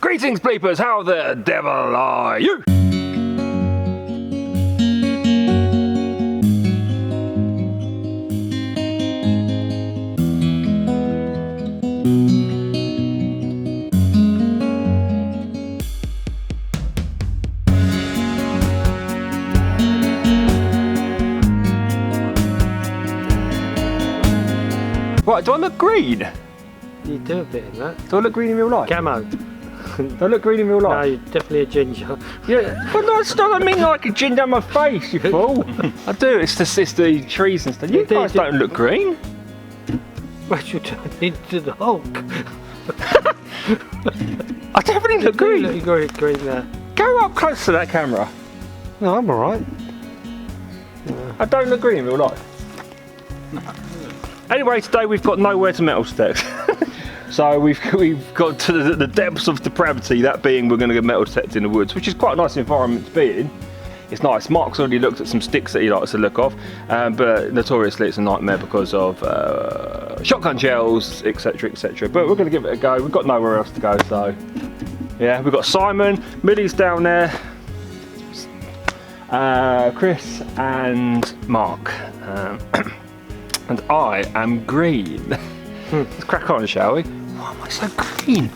Greetings, bleepers, how the devil are you? Right, do I look green? You do a bit in that. Do I look green in real life? Camo. Do I look green in real No, life? you're definitely a ginger. Yeah, but that's not what I mean, like a gin down my face, you fool. I do, it's the trees and stuff. You guys don't look green. But you turn into the Hulk. I definitely look green. You look green there. Go up close to that camera. No, I'm alright. I don't look green in real life. Anyway, today we've got nowhere to metal detect. So we've got to the depths of depravity, that being we're going to go metal detect in the woods, which is quite a nice environment to be in. It's nice. Mark's already looked at some sticks that he likes to look of, but notoriously it's a nightmare because of shotgun shells, etc, etc. But we're going to give it a go. We've got nowhere else to go, so yeah. We've got Simon, Millie's down there, Chris and Mark, and I am green. Let's crack on, shall we? Why am I so green?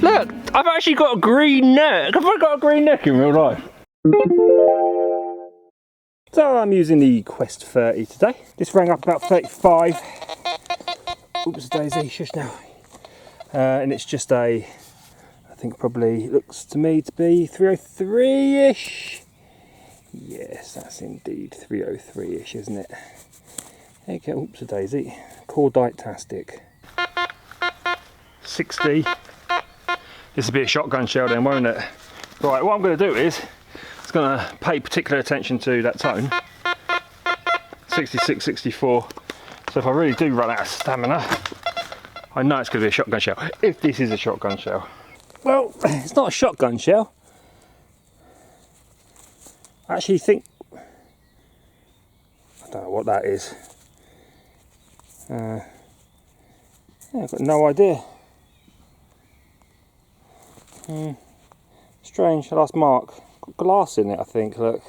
Look, I've actually got a green neck. Have I got a green neck in real life? So I'm using the Quest 30 today. This rang up about 35. Oops, daisy, shush now. And it's just a, I think probably looks to me to be 303-ish. Yes, that's indeed 303-ish, isn't it? Okay, oops, a daisy. Cordite-tastic. 60. This will be a shotgun shell then, won't it? Right, what I'm going to do is, it's going to pay particular attention to that tone. 66, 64. So if I really do run out of stamina, I know it's going to be a shotgun shell. If this is a shotgun shell. Well, it's not a shotgun shell. I actually think, I don't know what that is. Yeah, I've got no idea. Strange, I'll ask Mark. Got glass in it, I think, look.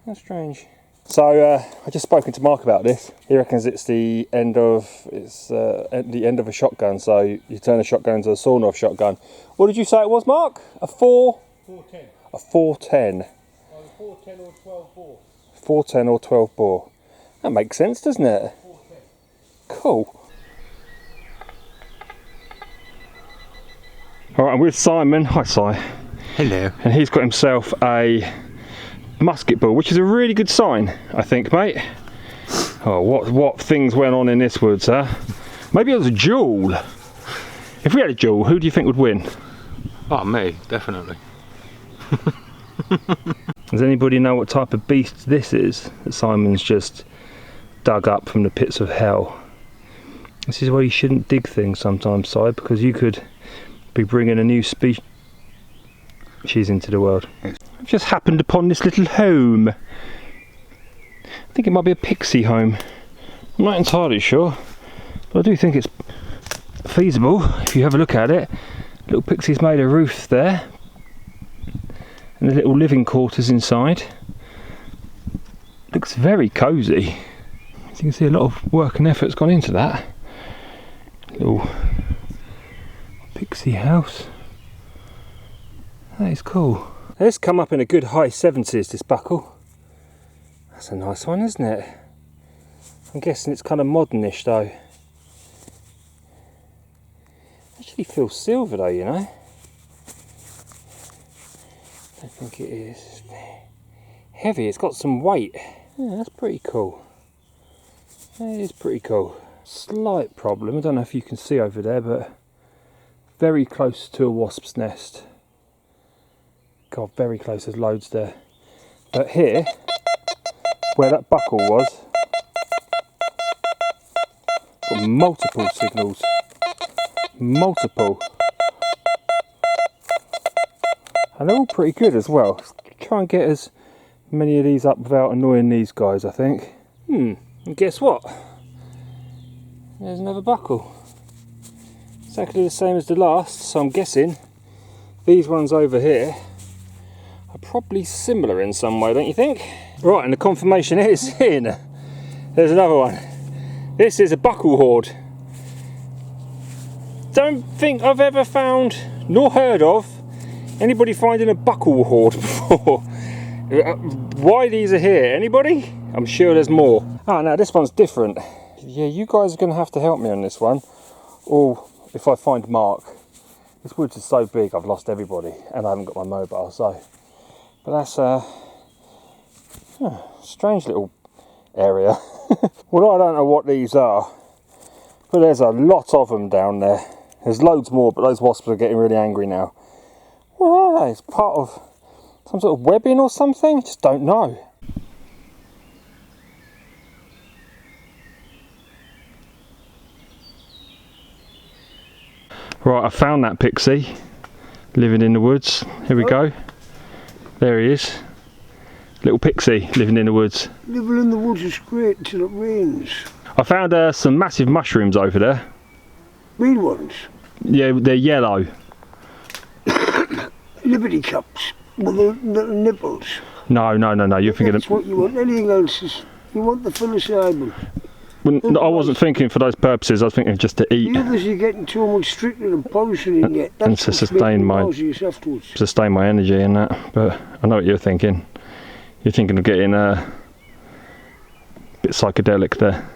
That's strange. So I just spoken to Mark about this. He reckons it's the end of a shotgun. So you turn a shotgun into a sawn-off shotgun. What did you say it was, Mark? A 410. A 410. Either 410 or 12 bore. 410 or 12 bore. That makes sense, doesn't it? 410. Cool. Alright, I'm with Simon. Hi, Si. Hello. And he's got himself a musket ball, which is a really good sign, I think, mate. Oh, what things went on in this woods, huh? Maybe it was a duel. If we had a duel, who do you think would win? Oh, me, definitely. Does anybody know what type of beast this is that Simon's just dug up from the pits of hell? This is why you shouldn't dig things sometimes, Si, because you could be bringing a new species into the world. I've just happened upon this little home. I think it might be a pixie home. I'm not entirely sure, but I do think it's feasible if you have a look at it. Little pixie's made a roof there, and the little living quarters inside. Looks very cosy. As you can see, a lot of work and effort's gone into that. Little pixie house. That is cool. It's come up in a good high 70s, this buckle. That's a nice one, isn't it? I'm guessing it's kind of modernish though. Actually feels silver though, you know. I don't think it is. It's heavy, it's got some weight. Yeah, that's pretty cool. That is pretty cool. Slight problem, I don't know if you can see over there, but very close to a wasp's nest. God, very close, there's loads there. But here, where that buckle was, got multiple signals. Multiple. And they're all pretty good as well. Try and get as many of these up without annoying these guys, I think. And guess what? There's another buckle. Exactly the same as the last, so I'm guessing these ones over here are probably similar in some way, don't you think? Right, and the confirmation is in. There's another one. This is a buckle hoard. Don't think I've ever found, nor heard of, anybody finding a buckle hoard before. Why these are here? Anybody? I'm sure there's more. Ah, now this one's different. Yeah, you guys are going to have to help me on this one. Or if I find Mark. This woods is so big I've lost everybody and I haven't got my mobile, so. But that's a strange little area. Well, I don't know what these are, but there's a lot of them down there. There's loads more, but those wasps are getting really angry now. What are they? It's part of some sort of webbing or something? Just don't know. Right, I found that pixie living in the woods. Here we go. There he is. Little pixie living in the woods. Living in the woods is great until it rains. I found some massive mushrooms over there. Green ones? Yeah, they're yellow. Liberty cups with the little nipples. No, you're thinking That's of... what you want. Anything else is... You want the psilocybin. I wasn't thinking for those purposes, I was thinking just to eat. The others you're getting too much stricter and polishing in yet. And to sustain my energy and that. But I know what you're thinking. You're thinking of getting a bit psychedelic there.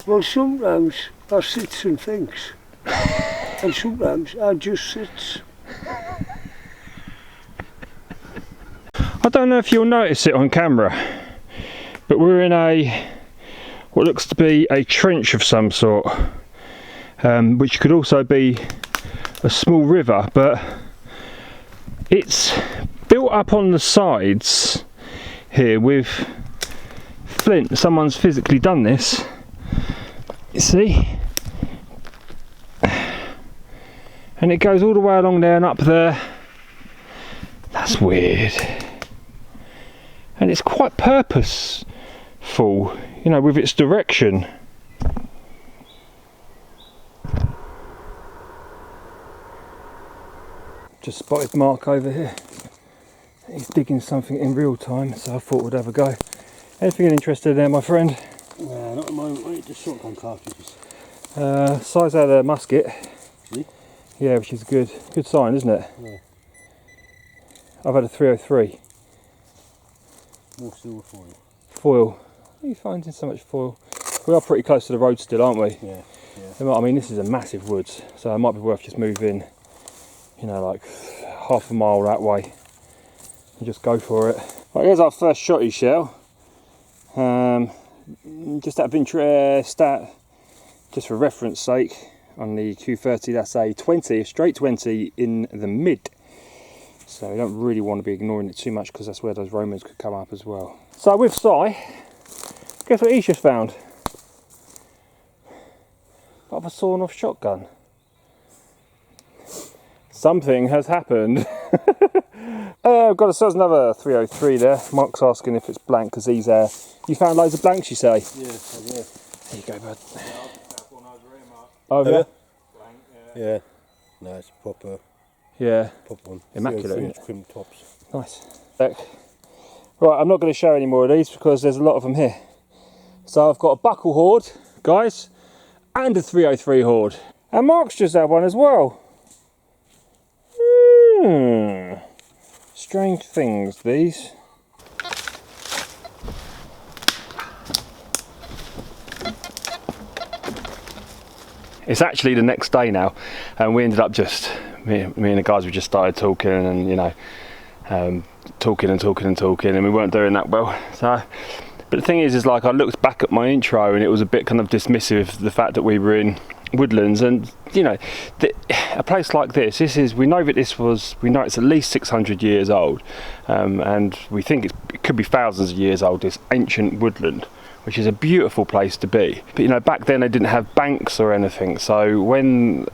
Well, sometimes I sits and thinks. And sometimes I just sits. I don't know if you'll notice it on camera, but we're in what looks to be a trench of some sort, which could also be a small river, but it's built up on the sides here with flint. Someone's physically done this, you see, and it goes all the way along there and up there. That's weird. And it's quite purposeful, you know, with its direction. Just spotted Mark over here. He's digging something in real time, so I thought we'd have a go. Anything interested there, my friend? Not at the moment. I need the shotgun cartridges. Size out of the musket. Really? Yeah, which is a good sign, isn't it? Yeah. I've had a 303. More silver foil. Foil. What are you finding so much foil? We are pretty close to the road still, aren't we? Yeah. I mean, this is a massive woods, so it might be worth just moving, you know, like half a mile that way and just go for it. Right, here's our first shotty shell. Just out of interest, just for reference sake, on the Q30, that's a 20, a straight 20 in the mid. So we don't really want to be ignoring it too much because that's where those Romans could come up as well. So with Si, guess what he's just found? Part of a sawn off shotgun. Something has happened. I've got ourselves another 303 there. Mark's asking if it's blank because he's you found loads of blanks, you say? Yeah, I did. There you go, bud. Oh, yeah? Yeah. No, it's proper. Yeah. Proper one. Immaculate, isn't it? Crimp tops. Nice. Right, I'm not going to show any more of these because there's a lot of them here. So I've got a buckle hoard, guys, and a 303 hoard. And Mark's just had one as well. Strange things, these. It's actually the next day now, and we ended up just, me and the guys, we just started talking and, you know, talking, and we weren't doing that well. So, but the thing is like I looked back at my intro and it was a bit kind of dismissive of the fact that we were in woodlands, and you know, a place like this is, we know that we know it's at least 600 years old, and we think it could be thousands of years old, this ancient woodland, which is a beautiful place to be. But you know, back then they didn't have banks or anything, so when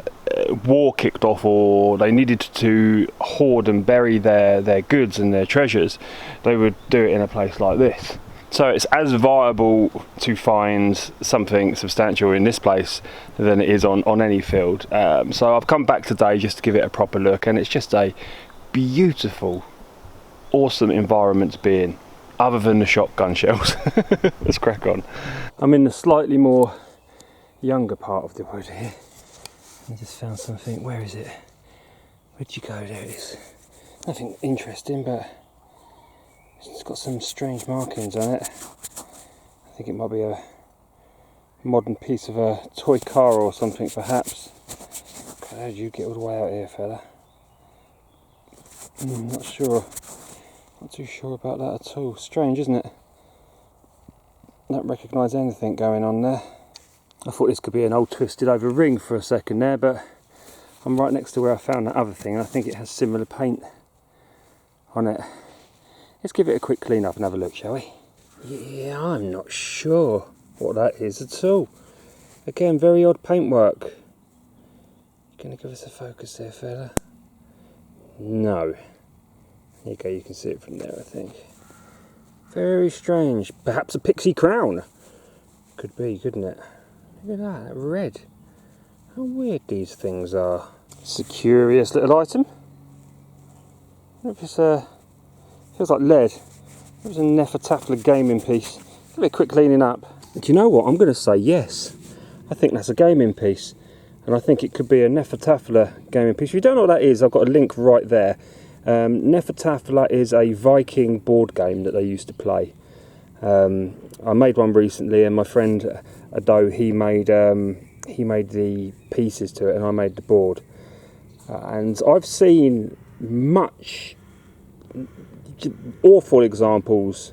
war kicked off or they needed to hoard and bury their goods and their treasures, they would do it in a place like this. So it's as viable to find something substantial in this place than it is on any field. So I've come back today just to give it a proper look, and it's just a beautiful, awesome environment to be in, other than the shotgun shells. Let's crack on. I'm in the slightly more younger part of the wood here. I just found something. Where is it? Where'd you go? There it is. Nothing interesting, but it's got some strange markings on it. I think it might be a modern piece of a toy car or something, perhaps. God, how did you get all the way out here, fella? Not sure. Not too sure about that at all. Strange, isn't it? Don't recognise anything going on there. I thought this could be an old twisted over ring for a second there, but I'm right next to where I found that other thing, and I think it has similar paint on it. Let's give it a quick clean up and have a look, shall we? Yeah, I'm not sure what that is at all. Again, very odd paintwork. Gonna give us a focus there, fella? No. There you go, you can see it from there, I think. Very strange. Perhaps a pixie crown. Could be, couldn't it? Look at that red. How weird these things are. It's a curious little item. I wonder if it's feels like lead. It was a Nefertafla gaming piece. Give it a quick cleaning up. Do you know what? I'm going to say yes. I think that's a gaming piece. And I think it could be a Nefertafla gaming piece. If you don't know what that is, I've got a link right there. Nefertafla is a Viking board game that they used to play. I made one recently, and my friend Ado, he made the pieces to it, and I made the board. And I've seen much awful examples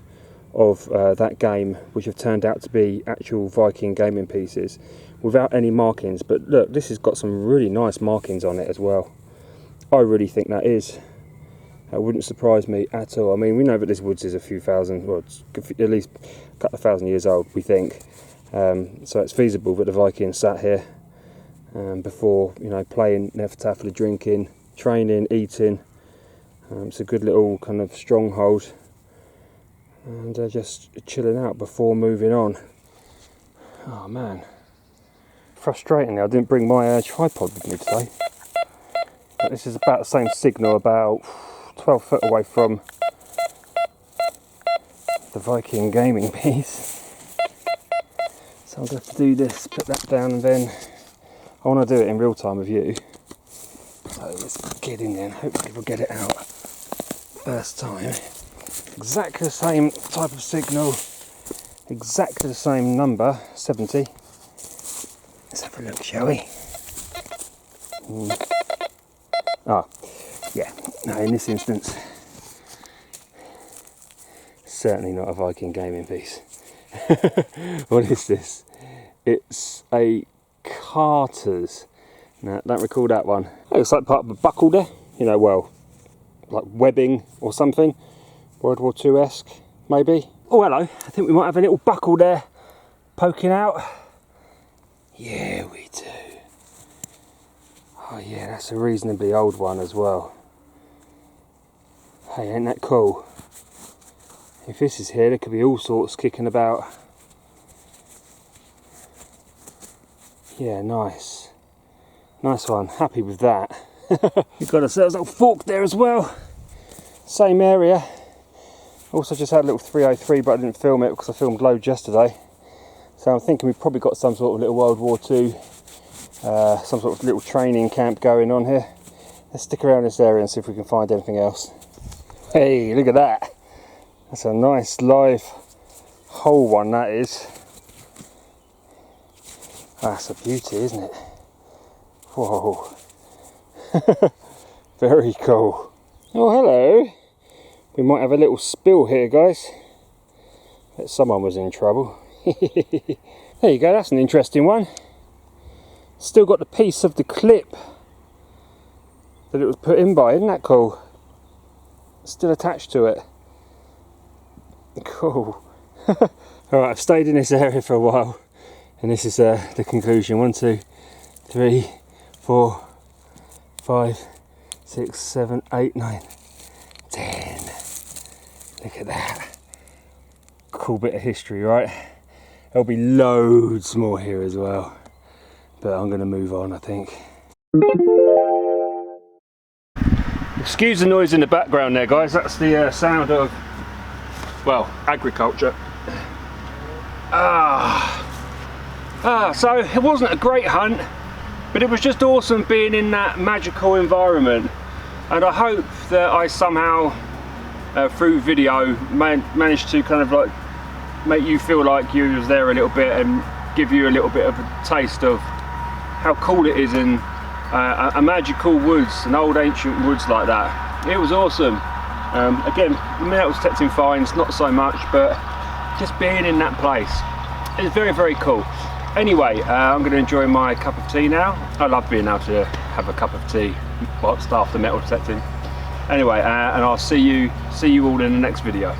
of that game which have turned out to be actual Viking gaming pieces without any markings. But look, this has got some really nice markings on it as well. I really think that is. That wouldn't surprise me at all. I mean, we know that this woods is a few thousand, well, it's at least a couple of thousand years old, we think. So it's feasible that the Vikings sat here before, you know, playing Nefertafla, drinking, training, eating. It's a good little kind of stronghold, and just chilling out before moving on. Oh man, frustratingly I didn't bring my tripod with me today. But this is about the same signal, about 12 foot away from the Viking gaming piece. So I'm going to have to do this, put that down, and then I want to do it in real time with you. So let's get in there and hopefully we'll get it out first time. Exactly the same type of signal, exactly the same number, 70. Let's have a look, shall we? Ah, yeah, no, in this instance, certainly not a Viking gaming piece. What is this? It's a Carter's. Now, don't recall that one. It looks like part of a buckle there, you know, well, like webbing or something. World War II-esque, maybe. Oh, hello. I think we might have a little buckle there poking out. Yeah, we do. Oh yeah, that's a reasonably old one as well. Hey, ain't that cool? If this is here, there could be all sorts kicking about. Yeah, nice. Nice one, happy with that. We've got ourselves a little fork there as well. Same area. Also just had a little 303, but I didn't film it because I filmed loads yesterday. So I'm thinking we've probably got some sort of little World War II, some sort of little training camp going on here. Let's stick around this area and see if we can find anything else. Hey, look at that. That's a nice live whole one, that is. That's a beauty, isn't it? Whoa. Very cool. Oh, hello. We might have a little spill here, guys. Bet someone was in trouble. There you go, that's an interesting one. Still got the piece of the clip that it was put in by, isn't that cool? Still attached to it. Cool. Alright, I've stayed in this area for a while, and this is the conclusion. 1, 2, 3, 4, 5, 6, 7, 8, 9, 10. Look at that. cool bit of history, right? There'll be loads more here as well, but I'm going to move on, I think. Excuse the noise in the background there, guys. That's the sound of, well, agriculture. So it wasn't a great hunt, but it was just awesome being in that magical environment. And I hope that I somehow, through video, managed to kind of like make you feel like you was there a little bit and give you a little bit of a taste of how cool it is in a magical woods, an old ancient woods like that. It was awesome. Again, metal detecting finds, not so much, but just being in that place is very, very cool. Anyway, I'm going to enjoy my cup of tea now. I love being able to have a cup of tea whilst after metal detecting. Anyway, and I'll see you all in the next video.